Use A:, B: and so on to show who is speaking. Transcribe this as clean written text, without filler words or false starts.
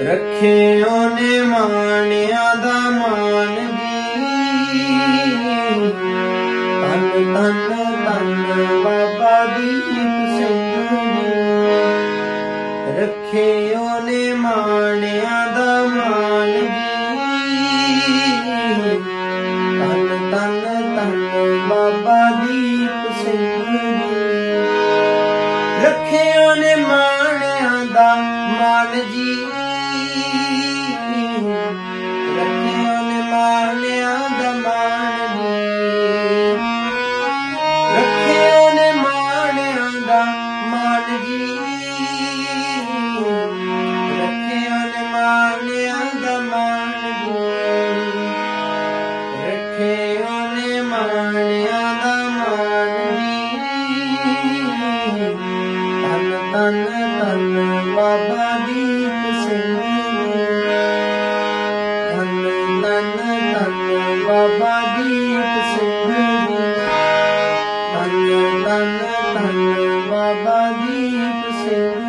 A: ਰੱਖਿਓ ਨੇ ਮਾਣਿਆਂ ਦਾ ਮਾਨ ਜੀ। ਧੰਨ ਧੰਨ ਧੰਨ ਬਾਬਾ ਦੀਪ ਸਿੰਘ ਜੀ। ਰੱਖਿਓ ਨੇ ਮਾਣਿਆਂ ਦਾ ਮਾਨ ਜੀ। ਧੰਨ ਧੰਨ ਧੰਨ ਬਾਬਾ ਦੀਪ ਸਿੰਘ ਜੀ। ਰੱਖਿਓ ਨੇ ਮਾਣਿਆਂ ਦਾ ਮਾਨ ਜੀ। ਰੱਖਿਓ ਨੇ ਮਾਣਿਆਂ ਦਾ ਮਾਨ ਜੀ। ਰੱਖਿਓ ਨੇ ਮਾਣਿਆਂ ਦਾ ਮਾਨ ਜੀ। ਰੱਖਿਓ ਨੇ ਮਾਣਿਆਂ ਦਾ ਮਾਨ ਜੀ। ਰੱਖਿਓ ਨੇ ਮਾਣਿਆਂ ਦਾ ਮਾਨ ਜੀ। ਧੰਨ ਧੰਨ ਧੰਨ ਬਾਬਾ ਦੀਪ ਸਿੰਘ ਜੀ। ਧੰਨ ਧੰਨ ਧੰਨ ਬਾਬਾ ਦੀਪ ਸਿੰਘ ਜੀ। ਧੰਨ ਧੰਨ ਧੰਨ ਬਾਬਾ ਦੀਪ ਸਿੰਘ।